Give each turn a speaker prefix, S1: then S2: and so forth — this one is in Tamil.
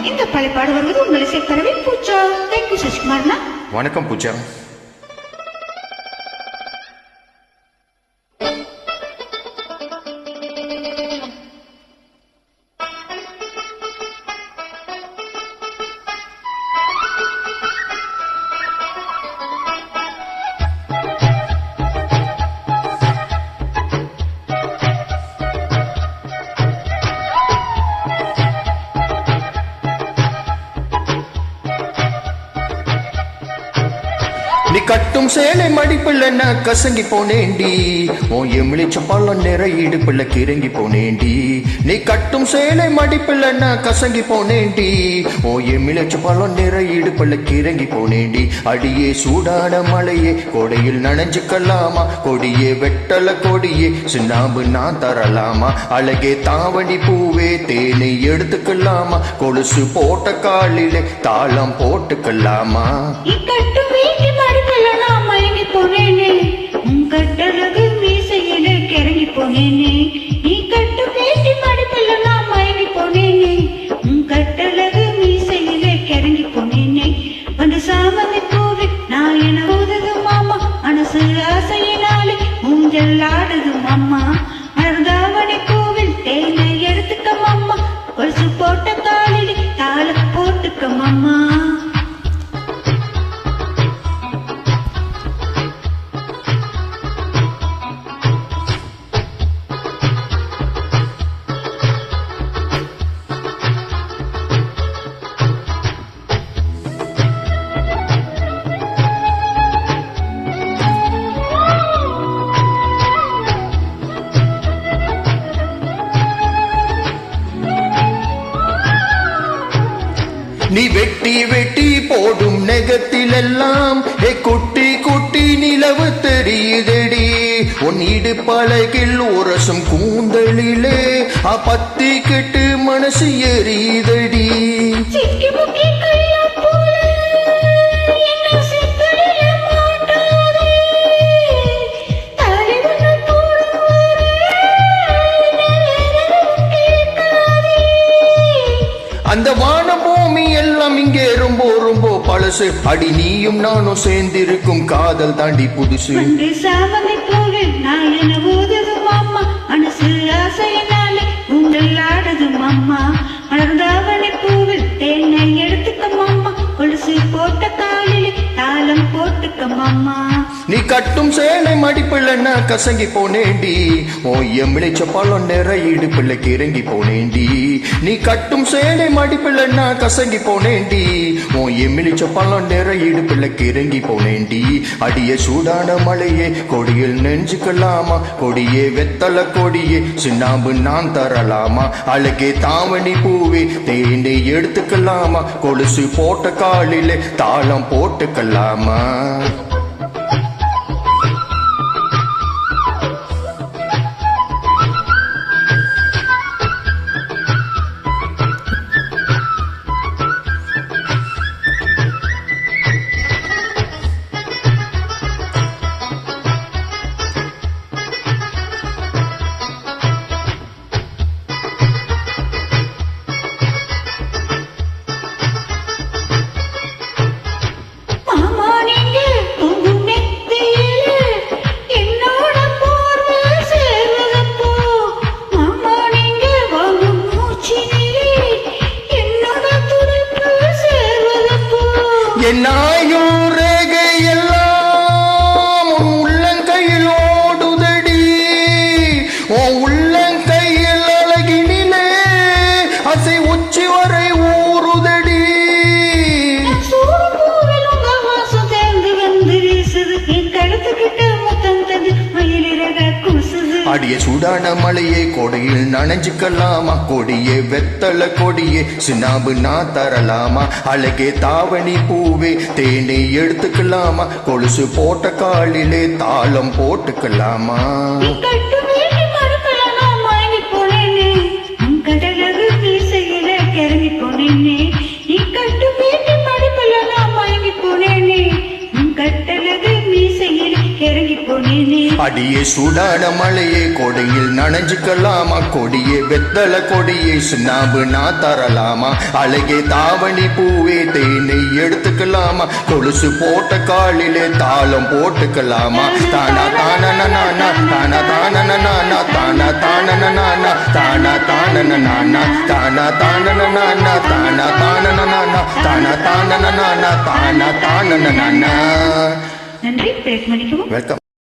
S1: இந்த பழைப்பாடு வருவது உங்களை சேர்க்கறவே பூஜா. தேங்க்யூ சசிகுமார்னா.
S2: வணக்கம் பூஜா. நீ கட்டும் சேலை மடிப்புல நான் கசங்கி போனேண்டி, உன் எமிளிச்ச பள்ளம் நிற இடுப்புல கிறங்கி போனேண்டி. நீ கட்டும் சேலை மடிப்புல நான் கசங்கி போனேண்டி, உன் எமிளிச்ச பள்ளம் நிற இடுப்புல கிறங்கி போனேண்டி. அடியே சூடான மலையே கொடையில் நனைஞ்சுக்கலாமா, கொடியே வெட்டல கொடியே சுண்ணாம்பு நான் தரலாமா. அழகே தாவணி பூவே தேனை எடுத்துக்கலாமா, கொலுசு போட்ட காலிலே தாளம் போட்டுக்கலாமா.
S1: போனேனே உன் கட்டழகு மீசையில கிறங்கி போனேனே. நீ கட்டு பேட்டி மடிப்பில் நான் மயங்கி போனேனே. உன் கட்டழகு மீசையில கிறங்கி போனேனே. வந்து சாமந்தி பூவி நான் என ஊதுது மாமா, மனசு ஆசையினாலே ஊஞ்சல் ஆடுது மாமா. அருந்தாவணி பூவில் தேனை எடுத்துக்க மாமா, கொலுசு போட்ட காலில் தாளம் போட்டுக்க மாமா.
S2: நீ வெட்டி வெட்டி போடும் நெகத்திலெல்லாம் குட்டி குட்டி நிலவு தெரியுதடி. உன் இடுப்பழகில் உரசும் கூந்தலிலே பத்தி கெட்டு மனசு எரியுதடி. அந்த வான பூமி எல்லாம் இங்கே ரொம்ப ரொம்ப பழசு, அடி நீயும் நானும் சேர்ந்திருக்கும் காதல் தாண்டி புதுசு.
S1: சாமந்தி பூவில் நான் என ஊதுது மாமா, மனசு ஆசையினாலே உங்கள் ஆடுது மாமா. மலர்ந்தாவணி பூவில் தேனை எடுத்துக்க மாமா, கொலுசு போட்ட காலில் தாளம் போட்டுக்க மாமா.
S2: நீ கட்டும் சேலை மடிப்புல நான் கசங்கி போனேண்டி, உன் எமிளிச்ச பழம் நிற இடுப்புல கிறங்கி போனேண்டி. நீ கட்டும் சேலை மடிப்புல நான் கசங்கி போனேண்டி, உன் எமிளிச்ச பழம் நிற இடுப்புல கிறங்கி போனேண்டி. அடிய சூடான மலையே கொடியில் நெஞ்சுக்கலாமா, கொடியே வெத்தல கொடியே சுண்ணாம்பு நான் தரலாமா. அழகே தாவணி பூவே தேனை எடுத்துக்கலாமா, கொலுசு போட்ட காலிலே தாளம் போட்டுக்கலாமா. என் ஆயுள் ரேகை எல்லாம் உன் உள்ளங்கையில் ஓடுதடி, உன் உள்ளங்கையில் அழகினிலே அசை உச்சி வரை ஊறுதடி. அடிய சூடான மலையே கொடையில் நனைஞ்சுக்கலாமா, கொடியே வெத்தல கொடியே சுண்ணாம்பு நான் தரலாமா. அழகே தாவணி பூவே தேனை எடுத்துக்கலாமா, கொலுசு போட்ட காலிலே தாளம் போட்டுக்கலாமா. அடியே சூடான மழையே கொடையில் நனைஞ்சுக்கலாமா கொடியே வெத்தல கொடியே சுண்ணாம்பு நான் தரலாமா அழகே தாவணி பூவே தேனை எடுத்துக்கலாமா கொலுசு போட்ட காலிலே தாளம் போட்டுக்கலாமா தானா தானா நானா தானா தானா நானா தானா தானா நானா தானா தானா நானா தானா தானா நானா தானா தானா நானா தானா தானா நானா தானா தானா நானா
S1: நன்றி. பிரேக் பண்ணிக்குவோம்.
S2: வெல்கம்